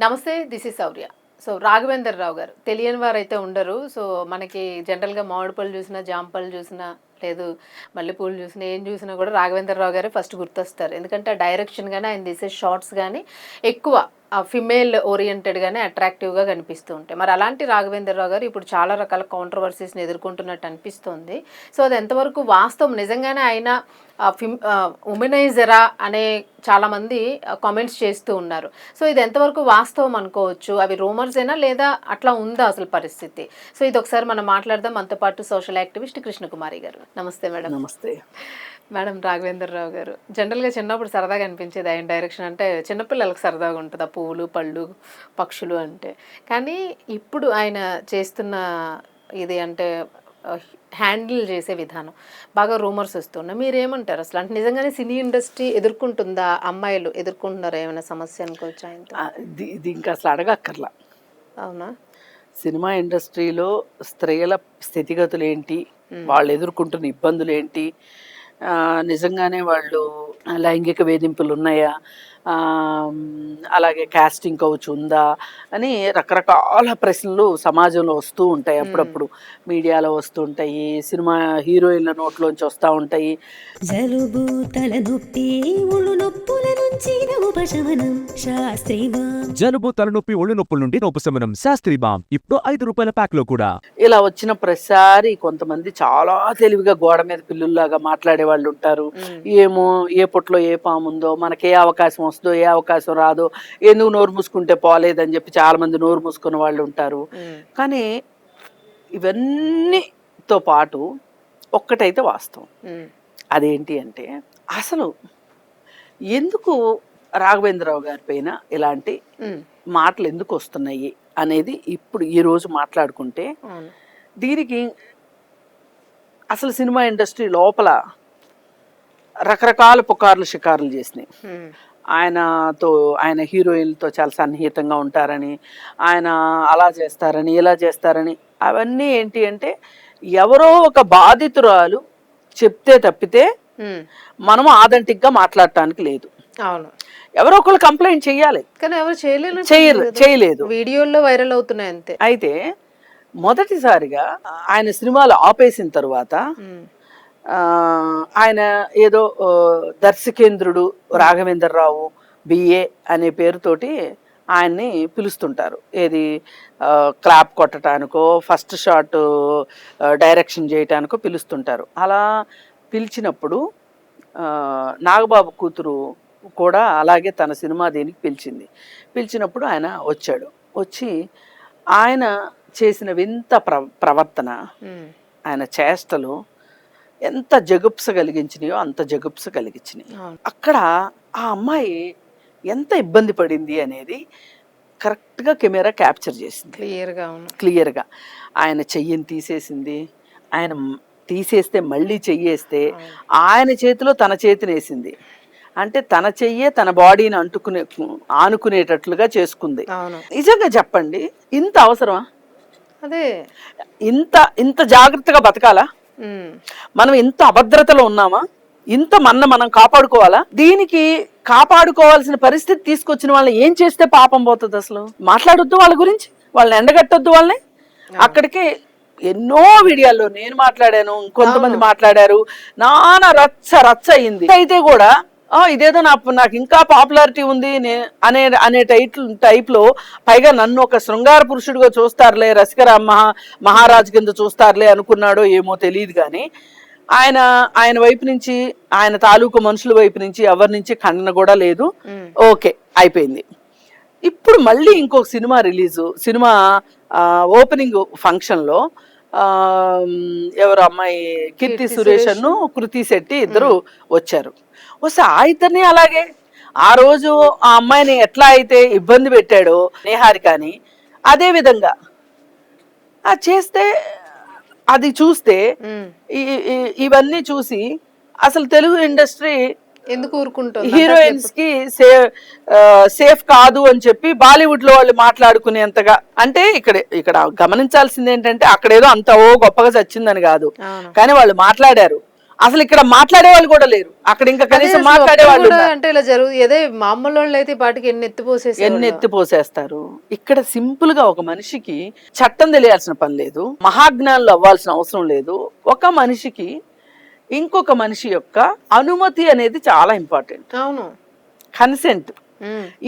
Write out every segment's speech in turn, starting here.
నమస్తే, this is Shaurya. So Raghavender Rao garu తెలియని వారైతే ఉండరు. సో మనకి జనరల్గా మామిడి పళ్ళు చూసినా, జామ పళ్ళు చూసినా, లేదు మల్లెపూలు చూసినా, ఏం చూసినా కూడా రాఘవేందర్ రావు గారే ఫస్ట్ గుర్తొస్తారు. ఎందుకంటే ఆ డైరెక్షన్ కానీ ఆయన తీసే షార్ట్స్ కానీ ఎక్కువ ఫిమేల్ ఓరియంటెడ్గానే అట్రాక్టివ్గా కనిపిస్తూ ఉంటాయి. మరి అలాంటి రాఘవేందర్ రావు గారు ఇప్పుడు చాలా రకాల కాంట్రవర్సీస్ని ఎదుర్కొంటున్నట్టు అనిపిస్తోంది. సో అది ఎంతవరకు వాస్తవం, నిజంగానే ఆయన ఉమెనైజరా అనే చాలామంది కామెంట్స్ చేస్తూ ఉన్నారు. సో ఇది ఎంతవరకు వాస్తవం అనుకోవచ్చు? అవి రూమర్సేనా లేదా అట్లా ఉందా అసలు పరిస్థితి? సో ఇది ఒకసారి మనం మాట్లాడదాం. మనతో పాటు సోషల్ యాక్టివిస్ట్ కృష్ణకుమారి గారు. నమస్తే మేడం. నమస్తే మేడం, రాఘవేందర్ రావు గారు జనరల్గా చిన్నప్పుడు సరదాగా అనిపించేది ఆయన డైరెక్షన్ అంటే. చిన్నపిల్లలకు సరదాగా ఉంటుంది ఆ పువ్వులు, పళ్ళు, పక్షులు అంటే. కానీ ఇప్పుడు ఆయన చేస్తున్న ఇది అంటే హ్యాండిల్ చేసే విధానం బాగా రూమర్స్ వస్తున్నాయి. మీరేమంటారు అసలు? అంటే నిజంగానే సినీ ఇండస్ట్రీ ఎదుర్కొంటుందా? అమ్మాయిలు ఎదుర్కొంటున్నారా ఏమైనా సమస్య అనుకోవచ్చు ఆయనతో? ఇది ఇంకా అసలు అడగక్కర్లా. అవునా? సినిమా ఇండస్ట్రీలో స్త్రీల స్థితిగతులు ఏంటి, వాళ్ళు ఎదుర్కొంటున్న ఇబ్బందులు ఏంటి, నిజంగానే వాళ్ళు లైంగిక వేధింపులు ఉన్నాయా, అలాగే కాస్టింగ్ కౌచ్ ఉందా అని రకరకాల ప్రశ్నలు సమాజంలో వస్తూ ఉంటాయి. అప్పుడప్పుడు మీడియాలో వస్తూ ఉంటాయి, సినిమా హీరోయిన్ల నోట్లోంచి వస్తూ ఉంటాయి. జలుబు తలనొప్పి ఒళ్ళు నొప్పుల నుంచి ఉపశమనం శాస్త్రీ బామ్. జలుబు తలనొప్పి ఒళ్ళు నొప్పుల నుండి ఉపశమనం శాస్త్రీ బామ్ ఇప్పుడు 5 రూపాయల ప్యాక్ లో కూడా. ఇలా వచ్చిన ప్రతిసారి కొంతమంది చాలా తెలివిగా గోడ మీద పిల్లుల్లాగా మాట్లాడే వాళ్ళు ఉంటారు. ఏమో ఏ పుట్లో ఏ పాము ఉందో, మనకి ఏ అవకాశం వస్తుందో ఏ అవకాశం రాదో, ఎందుకు నోరు మూసుకుంటే పోలేదని చెప్పి చాలా మంది నోరు మూసుకున్న వాళ్ళు ఉంటారు. కానీ ఇవన్నీతో పాటు ఒక్కటైతే వాస్తవం. అదేంటి అంటే, అసలు ఎందుకు రాఘవేంద్రరావు గారి పైన ఇలాంటి మాటలు ఎందుకు వస్తున్నాయి అనేది ఇప్పుడు ఈరోజు మాట్లాడుకుంటే, దీనికి అసలు సినిమా ఇండస్ట్రీ లోపల రకరకాల పుకార్లు షికారులు చేసినాయి. ఆయన హీరోయిన్లతో చాలా సన్నిహితంగా ఉంటారని, ఆయన అలా చేస్తారని, ఇలా చేస్తారని. అవన్నీ ఏంటి అంటే, ఎవరో ఒక బాధితురాలు చెప్తే తప్పితే మనము ఆథెంటిక్గా మాట్లాడటానికి లేదు. అవును, ఎవరో ఒకళ్ళు కంప్లైంట్ చెయ్యాలి, కానీ ఎవరు చేయలేదు. వీడియోల్లో వైరల్ అవుతున్నాయి అంతే. అయితే మొదటిసారిగా ఆయన సినిమాలు ఆపేసిన తర్వాత ఆయన ఏదో దర్శకేంద్రుడు రాఘవేంద్రరావు బిఏ అనే పేరుతోటి ఆయన్ని పిలుస్తుంటారు. ఏది క్లాప్ కొట్టడానికో ఫస్ట్ షాట్ డైరెక్షన్ చేయటానికో పిలుస్తుంటారు. అలా పిలిచినప్పుడు నాగబాబు కూతురు కూడా అలాగే తన సినిమా దీనికి పిలిచినప్పుడు ఆయన వచ్చాడు. వచ్చి ఆయన చేసిన వింత ప్రవర్తన, ఆయన చేష్టలు ఎంత జగుప్స కలిగించినాయో అంత జగుప్స కలిగించినాయి. అక్కడ ఆ అమ్మాయి ఎంత ఇబ్బంది పడింది అనేది కరెక్ట్గా కెమెరా క్యాప్చర్ చేసింది క్లియర్గా. ఆయన చెయ్యిని తీసేసింది, ఆయన తీసేస్తే మళ్ళీ చెయ్యేస్తే ఆయన చేతిలో తన చేతిని వేసింది. అంటే తన చెయ్యే తన బాడీని ఆనుకునేటట్లుగా చేసుకుంది. నిజంగా చెప్పండి, ఇంత అవసరమా? అదే ఇంత జాగ్రత్తగా బతకాలా? మనం ఇంత అభద్రతలో ఉన్నామా? ఇంత మనం కాపాడుకోవాలా? దీనికి కాపాడుకోవాల్సిన పరిస్థితి తీసుకొచ్చిన వాళ్ళని ఏం చేస్తే పాపం పోతుంది? అసలు మాట్లాడొద్దు వాళ్ళ గురించి, వాళ్ళని ఎండగట్టొద్దు వాళ్ళని. అక్కడికి ఎన్నో వీడియోల్లో నేను మాట్లాడాను, కొంతమంది మాట్లాడారు, నానా రచ్చ అయింది. అయితే కూడా ఇదేదో నాకు ఇంకా పాపులారిటీ ఉంది అనే టైప్లో, పైగా నన్ను ఒక శృంగార పురుషుడిగా చూస్తారులే, రసికర మహారాజు కింద చూస్తారులే అనుకున్నాడో ఏమో తెలియదు. కానీ ఆయన వైపు నుంచి, ఆయన తాలూకు మనుషుల వైపు నుంచి ఎవరి నుంచి ఖండన కూడా లేదు. ఓకే, అయిపోయింది. ఇప్పుడు మళ్ళీ ఇంకొక సినిమా ఓపెనింగ్ ఫంక్షన్లో ఎవరు అమ్మాయి కీర్తి సురేష్ అను కృతి శెట్టి ఇద్దరు వచ్చారు. వస్తే ఆ ఇద్దరిని అలాగే ఆ రోజు ఆ అమ్మాయిని ఎట్లా అయితే ఇబ్బంది పెట్టాడో నేహారికని, అదే విధంగా చేస్తే అది చూస్తే ఇవన్నీ చూసి అసలు తెలుగు ఇండస్ట్రీ ఎందుకు ఊరుకుంటుంది? హీరోయిన్స్ కి సేఫ్ కాదు అని చెప్పి బాలీవుడ్ లో వాళ్ళు మాట్లాడుకునేంతగా. అంటే ఇక్కడ గమనించాల్సింది ఏంటంటే, అక్కడేదో అంత గొప్పగా చచ్చిందని కాదు, కానీ వాళ్ళు మాట్లాడారు. అసలు ఇక్కడ మాట్లాడే వాళ్ళు కూడా లేరు, అక్కడ ఇంకా కనీసం అసలు మాట్లాడే ఒక్కరు వాళ్ళు కూడా ఉన్నారు. అంటే ఇలా అదే మామూలు వాళ్ళు అయితే ఈ పాటికి ఎన్ని ఎన్ని ఎత్తిపోసేస్తారు. ఇక్కడ సింపుల్ గా ఒక మనిషికి చట్టం తెలియాల్సిన పని లేదు, మహాజ్ఞానులు అవ్వాల్సిన అవసరం లేదు. ఒక మనిషికి ఇంకొక మనిషి యొక్క అనుమతి అనేది చాలా ఇంపార్టెంట్. అవును. కన్సెంట్.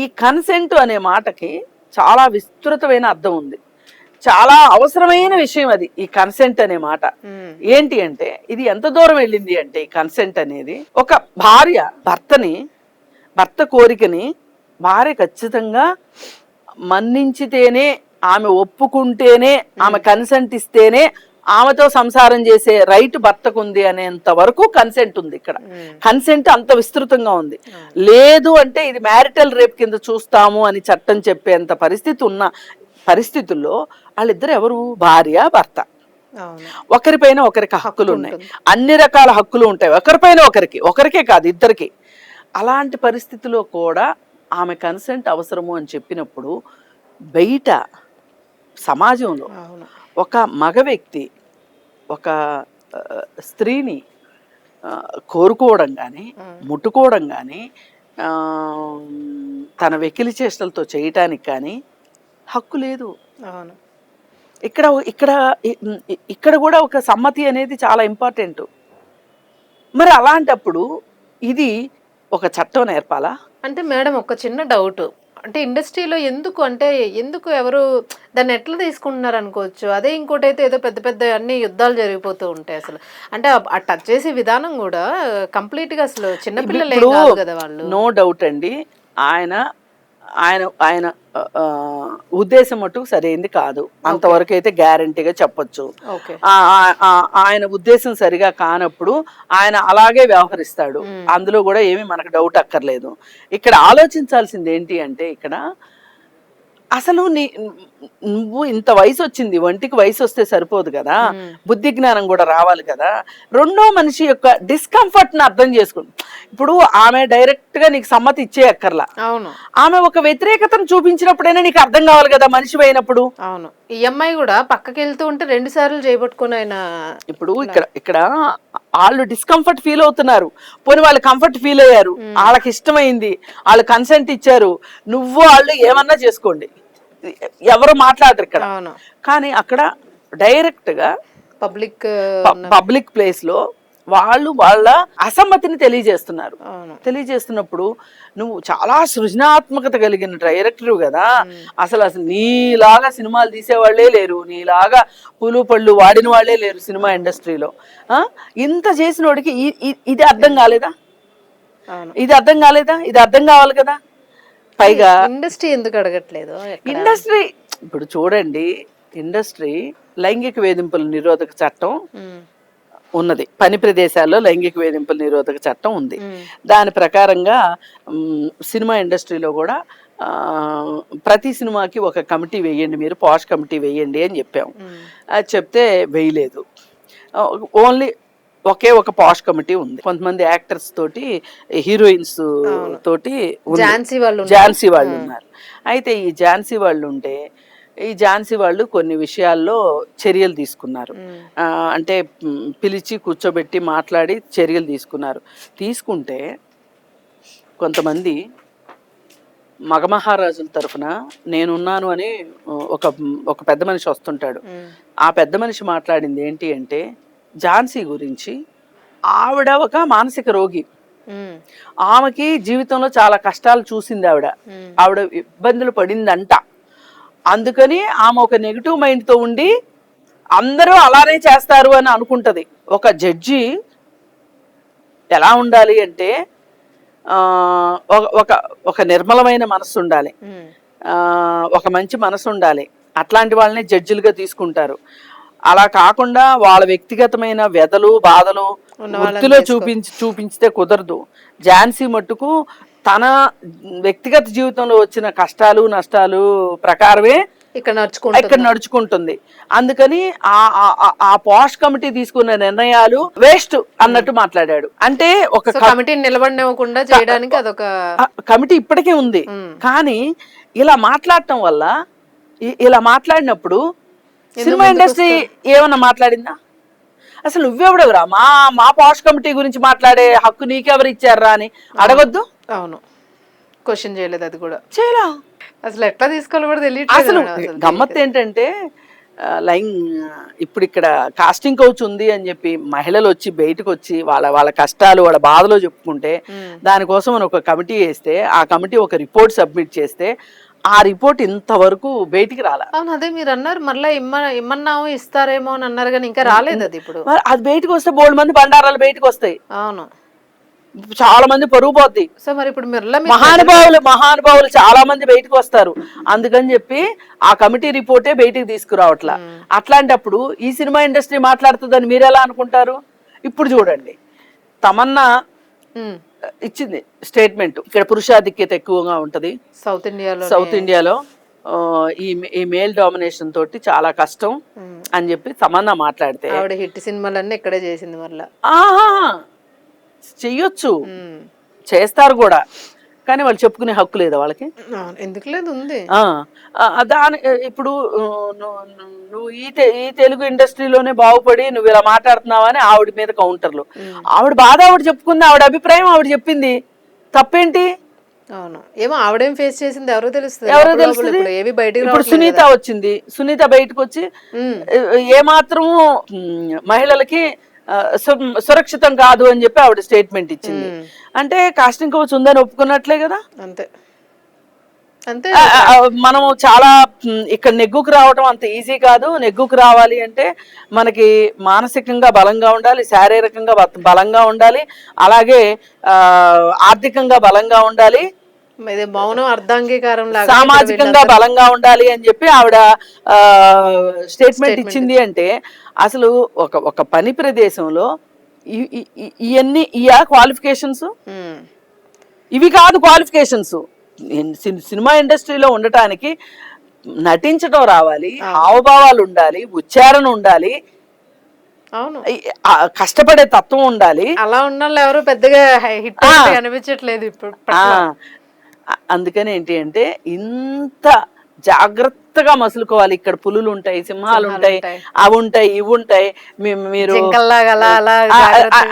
ఈ కన్సెంట్ అనే మాటకి చాలా విస్తృతమైన అర్థం ఉంది, చాలా అవసరమైన విషయం అది. ఈ కన్సెంట్ అనే మాట ఏంటి అంటే ఇది ఎంత దూరం వెళ్ళింది అంటే ఈ కన్సెంట్ అనేది ఒక భార్య భర్త కోరికని భార్య ఖచ్చితంగా మన్నించితేనే, ఆమె ఒప్పుకుంటేనే, ఆమె కన్సెంట్ ఇస్తేనే ఆమెతో సంసారం చేసే రైట్ భర్తకు ఉంది అనేంత వరకు కన్సెంట్ ఉంది. ఇక్కడ కన్సెంట్ అంత విస్తృతంగా ఉంది. లేదు అంటే ఇది మ్యారిటల్ రేప్ కింద చూస్తాము అని చట్టం చెప్పేంత పరిస్థితి ఉన్న పరిస్థితుల్లో వాళ్ళిద్దరు ఎవరు? భార్య భర్త. ఒకరిపైన ఒకరికి హక్కులు ఉన్నాయి, అన్ని రకాల హక్కులు ఉంటాయి ఒకరిపైన ఒకరికే కాదు ఇద్దరికి. అలాంటి పరిస్థితిలో కూడా ఆమె కన్సెంట్ అవసరము అని చెప్పినప్పుడు బయట సమాజంలో ఒక మగ వ్యక్తి ఒక స్త్రీని కోరుకోవడం కానీ ముట్టుకోవడం కానీ తన వెకిలి చేష్టలతో చేయటానికి కానీ హక్కు లేదు. ఇక్కడ ఇక్కడ ఇక్కడ కూడా ఒక సమ్మతి అనేది చాలా ఇంపార్టెంట్. మరి అలాంటప్పుడు ఇది ఒక చట్టం నేర్పాలా? అంటే మేడం ఒక చిన్న డౌట్, అంటే ఇండస్ట్రీలో ఎందుకు ఎవరు దాన్ని ఎట్లా తీసుకుంటున్నారు అనుకోవచ్చు. అదే ఇంకోటి అయితే ఏదో పెద్ద పెద్ద అన్ని యుద్ధాలు జరిగిపోతూ ఉంటాయి. అసలు అంటే ఆ టచ్ చేసే విధానం కూడా కంప్లీట్ గా అసలు చిన్నపిల్లలు కాదు కదా వాళ్ళు. నో డౌట్ అండి, ఆయన ఆయన ఆయన ఉద్దేశం మటుకు సరైంది కాదు, అంతవరకు అయితే గ్యారంటీగా చెప్పొచ్చు. ఆయన ఉద్దేశం సరిగా కానప్పుడు ఆయన అలాగే వ్యవహరిస్తాడు, అందులో కూడా ఏమీ మనకు డౌట్ అక్కర్లేదు. ఇక్కడ ఆలోచించాల్సింది ఏంటి అంటే ఇక్కడ అసలు నువ్వు ఇంత వయసు వచ్చింది, ఒంటికి వయసు వస్తే సరిపోదు కదా, బుద్ధి జ్ఞానం కూడా రావాలి కదా. రెండో మనిషి యొక్క డిస్కంఫర్ట్ ని అర్థం చేసుకుని, ఇప్పుడు ఆమె డైరెక్ట్ గా నీకు సమ్మతి ఇచ్చే అక్కర్లా, ఆమె ఒక వ్యతిరేకతను చూపించినప్పుడైనా నీకు అర్థం కావాలి కదా మనిషి అయినప్పుడు. అవును, ఈ అమ్మాయి కూడా పక్కకి వెళ్తూ ఉంటే 2 సార్లు చేయబట్టుకుని ఆయన ఇప్పుడు ఇక్కడ వాళ్ళు డిస్కంఫర్ట్ ఫీల్ అవుతున్నారు, పోనీ వాళ్ళు కంఫర్ట్ ఫీల్ అయ్యారు, వాళ్ళకి ఇష్టమైంది, వాళ్ళు కన్సెంట్ ఇచ్చారు, నువ్వు వాళ్ళు ఏమన్నా చేసుకోండి, ఎవరు మాట్లాడరు ఇక్కడ. కానీ అక్కడ డైరెక్ట్ గా పబ్లిక్ ప్లేస్ లో వాళ్ళు వాళ్ళ అసమ్మతిని తెలియజేస్తున్నప్పుడు నువ్వు చాలా సృజనాత్మకత కలిగిన డైరెక్టర్ కదా, అసలు నీలాగా సినిమాలు తీసేవాళ్లే లేరు, నీలాగా పూలు పళ్ళు వాడిన వాళ్లే లేరు సినిమా ఇండస్ట్రీలో. ఇంత చేసిన వాడికి ఇది అర్థం కాలేదా? ఇది అర్థం కావాలి కదా. పైగా ఇండస్ట్రీ ఎందుకు అడగట్లేదు? ఇండస్ట్రీ ఇప్పుడు చూడండి, ఇండస్ట్రీ లైంగిక వేధింపుల నిరోధక చట్టం ఉన్నది, పని ప్రదేశాల్లో లైంగిక వేధింపుల నిరోధక చట్టం ఉంది. దాని ప్రకారంగా సినిమా ఇండస్ట్రీలో కూడా ప్రతి సినిమాకి ఒక కమిటీ వేయండి, మీరు పాష్ కమిటీ వేయండి అని చెప్పాము. అది చెప్తే వేయలేదు, ఓన్లీ ఒక పాష్ కమిటీ ఉంది. కొంతమంది యాక్టర్స్ తోటి, హీరోయిన్స్ తోటి ఝాన్సీ వాళ్ళు ఉన్నారు. అయితే ఈ ఝాన్సీ వాళ్ళు ఉంటే ఈ ఝాన్సీ వాళ్ళు కొన్ని విషయాల్లో చర్యలు తీసుకున్నారు, అంటే పిలిచి కూర్చోబెట్టి మాట్లాడి చర్యలు తీసుకుంటే కొంతమంది మగమహారాజుల తరఫున నేనున్నాను అని ఒక పెద్ద మనిషి వస్తుంటాడు. ఆ పెద్ద మనిషి మాట్లాడింది ఏంటి అంటే ఝాన్సీ గురించి, ఆవిడ ఒక మానసిక రోగి, ఆమెకి జీవితంలో చాలా కష్టాలు చూసింది, ఆవిడ ఇబ్బందులు పడిందంట. అందుకని ఆమె ఒక నెగిటివ్ మైండ్ తో ఉండి అందరూ అలానే చేస్తారు అని అనుకుంటది. ఒక జడ్జి ఎలా ఉండాలి అంటే ఒక నిర్మలమైన మనసు ఉండాలి, ఒక మంచి మనసు ఉండాలి, అట్లాంటి వాళ్ళని జడ్జిలుగా తీసుకుంటారు. అలా కాకుండా వాళ్ళ వ్యక్తిగతమైన వ్యధలు బాధలు వృత్తిలో చూపించితే కుదరదు. ఝాన్సీ మట్టుకు తన వ్యక్తిగత జీవితంలో వచ్చిన కష్టాలు నష్టాలు ప్రకారమే ఇక్కడ నడుచుకుంటుంది. అందుకని ఆ పాష్ కమిటీ తీసుకున్న నిర్ణయాలు వేస్ట్ అన్నట్టు మాట్లాడాడు. అంటే ఒక కమిటీ నిలబడనివ్వకుండా చేయడానికి అదొక కమిటీ ఇప్పటికే ఉంది, కానీ ఇలా మాట్లాడటం వల్ల, ఇలా మాట్లాడినప్పుడు సినిమా ఇండస్ట్రీ ఏమన్నా మాట్లాడిందా? అసలు నువ్వెవడవురా మా పాష్ కమిటీ గురించి మాట్లాడే హక్కు నీకెవరు ఇచ్చారా అని అడగొద్దు. అవును, క్వశ్చన్ చేయలేదు, అది కూడా చేయరా. అసలు ఎట్లా తీసుకోవాలి కూడా అసలు తెలియదు. గమ్మత్ ఏంటంటే లైన్ ఇప్పుడు ఇక్కడ కాస్టింగ్ కౌచ్ ఉంది అని చెప్పి మహిళలు వచ్చి బయటకు వచ్చి వాళ్ళ కష్టాలు వాళ్ళ బాధలు చెప్పుకుంటే దానికోసం మనం ఒక కమిటీ వేస్తే ఆ కమిటీ ఒక రిపోర్ట్ సబ్మిట్ చేస్తే ఆ రిపోర్ట్ ఇంతవరకు బయటికి రాలే. అవును, అదే మీరు అన్నారు మళ్ళీ ఇమ్మన్నాము ఇస్తారేమో అని అన్నారు కానీ ఇంకా రాలేదు అది. ఇప్పుడు మరి అది బయటకు వస్తే బోల్డ్ మంది బండారాలు బయటకు వస్తాయి, అవును, చాలా మంది పరుగు పోద్ది. సో మరి ఇప్పుడు మహానుభావులు చాలా మంది బయటకు వస్తారు. అందుకని చెప్పి ఆ కమిటీ రిపోర్టే బయటికి తీసుకురావట్లా. అట్లాంటప్పుడు ఈ సినిమా ఇండస్ట్రీ మాట్లాడుతుందని మీరు ఎలా అనుకుంటారు? ఇప్పుడు చూడండి, తమన్నా ఇచ్చింది స్టేట్మెంట్, ఇక్కడ పురుషాధిక్యత ఎక్కువగా ఉంటది సౌత్ ఇండియాలో ఈ మేల్ డామినేషన్ తోటి చాలా కష్టం అని చెప్పి తమన్నా మాట్లాడితే ఆవిడ హిట్ సినిమాలన్నీ ఇక్కడే చేసింది. మళ్ళీ చెయ్యొచ్చు, చేస్తారు కూడా, కానీ వాళ్ళు చెప్పుకునే హక్కు లేదా వాళ్ళకి? ఎందుకు లేదు, ఉంది. దాని ఇప్పుడు నువ్వు ఈ తెలుగు ఇండస్ట్రీలోనే బాగుపడి నువ్వు ఇలా మాట్లాడుతున్నావని ఆవిడ మీద కౌంటర్లు. ఆవిడ బాధ ఆవిడ చెప్పుకుంది, ఆవిడ అభిప్రాయం ఆవిడ చెప్పింది, తప్పేంటి? అవును, ఏమో ఆవిడేం ఫేస్ చేసింది ఎవరో తెలుస్తుంది. ఇప్పుడు సునీత వచ్చింది, సునీత బయటకు వచ్చి ఏమాత్రము మహిళలకి సురక్షితం కాదు అని చెప్పి ఆవిడ స్టేట్మెంట్ ఇచ్చింది. అంటే కాస్టింగ్ కౌచ్ ఉందని ఒప్పుకున్నట్లే కదా. అంతే అంతే. మనం చాలా ఇక్కడ నెగ్గుకు రావడం అంత ఈజీ కాదు. నెగ్గుకు రావాలి అంటే మనకి మానసికంగా బలంగా ఉండాలి, శారీరకంగా బలంగా ఉండాలి, అలాగే ఆర్థికంగా బలంగా ఉండాలి, మౌనం అర్ధాంగీకారం, సామాజికంగా బలంగా ఉండాలి అని చెప్పి ఆవిడ స్టేట్మెంట్ ఇచ్చింది. అంటే అసలు ఒక పని ప్రదేశంలో ఇవన్నీ క్వాలిఫికేషన్స్ ఇవి కాదు. క్వాలిఫికేషన్స్ సినిమా ఇండస్ట్రీలో ఉండటానికి నటించడం రావాలి, హావభావాలు ఉండాలి, ఉచ్చారణ ఉండాలి, అవును, కష్టపడే తత్వం ఉండాలి. అలా ఉన్న వాళ్ళు ఎవరు పెద్దగా హిట్ అనిపించట్లేదు ఇప్పుడు. అందుకని ఏంటి అంటే ఇంత జాగ్రత్తగా మసులుకోవాలి. ఇక్కడ పులులు ఉంటాయి, సింహాలు ఉంటాయి, అవి ఉంటాయి, ఇవి ఉంటాయి. మీరు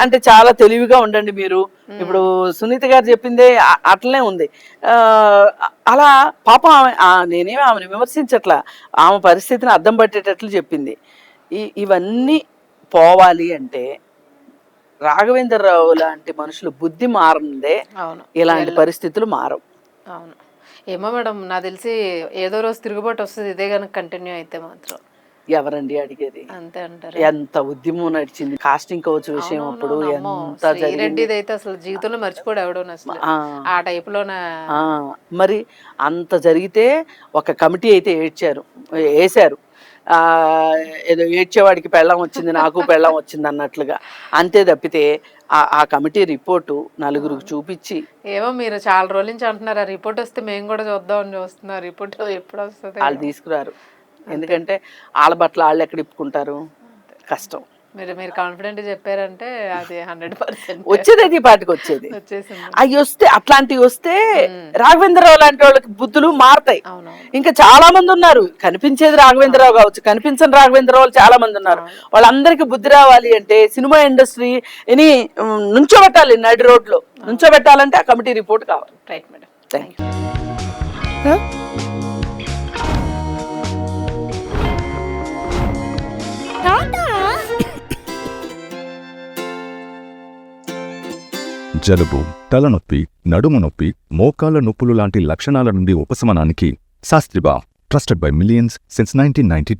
అంటే చాలా తెలివిగా ఉండండి మీరు. ఇప్పుడు సునీత గారు చెప్పిందే అట్లనే ఉంది. అలా పాపం నేనేమి ఆమెను విమర్శించట్లా, ఆమె పరిస్థితిని అర్థం పట్టేటట్లు చెప్పింది. ఇవన్నీ పోవాలి అంటే రాఘవేంద్రరావు లాంటి మనుషులు బుద్ధి మారందే ఇలాంటి పరిస్థితులు మారవు. అవును, ఏమో మేడం, నాకు తెలిసి ఏదో రోజు తిరుగుబాటు వస్తుంది ఇదే కనుక కంటిన్యూ అయితే మాత్రం. ఎవరండి అడిగేది? అంతే అంటారు. ఎంత ఉద్యమం నడిచింది కాస్టింగ్ కౌచ్ విషయం అప్పుడు, ఎంత రెడ్డిది అయితే అసలు జీవితంలో మర్చిపోడు ఎవడో అసలు ఆ టైప్ లోన. మరి అంత జరిగితే ఒక కమిటీ అయితే వేశారు. ఏదో ఏడ్చేవాడికి పెళ్ళం వచ్చింది, నాకు పెళ్ళం వచ్చింది అన్నట్లుగా, అంతే తప్పితే ఆ కమిటీ రిపోర్టు నలుగురికి చూపించి. ఏమో మీరు చాలా రోజుల నుంచి అంటున్నారు ఆ రిపోర్ట్ వస్తే మేము కూడా చూద్దామని చూస్తున్నారు. రిపోర్ట్ ఎప్పుడు వస్తుంది? వాళ్ళు తీసుకురారు, ఎందుకంటే వాళ్ళ బట్టలు వాళ్ళు ఎక్కడ ఇప్పుకుంటారు, కష్టం. మీరు కాన్ఫిడెంట్ చెప్పారంటే అది 100% వచ్చేది. అది పాటికి వచ్చేది. అవి వస్తే, అట్లాంటివి వస్తే రాఘవేంద్రరావు లాంటి వాళ్ళకి బుద్ధులు మారుతాయి. ఇంకా చాలా మంది ఉన్నారు, కనిపించేది రాఘవేంద్రరావు కావచ్చు, కనిపించని రాఘవేంద్రరావు చాలా మంది ఉన్నారు. వాళ్ళందరికీ బుద్ధి రావాలి అంటే సినిమా ఇండస్ట్రీని నుంచోబెట్టాలి, నడి రోడ్లో నుంచోబెట్టాలంటే ఆ కమిటీ రిపోర్ట్ కావాలి. Right madam, thank you. జలుబు, తలనొప్పి, నడుము నొప్పి, మోకాళ్ల నొప్పులు లాంటి లక్షణాల నుండి ఉపశమనానికి Shastri balm, trusted by millions since 1992.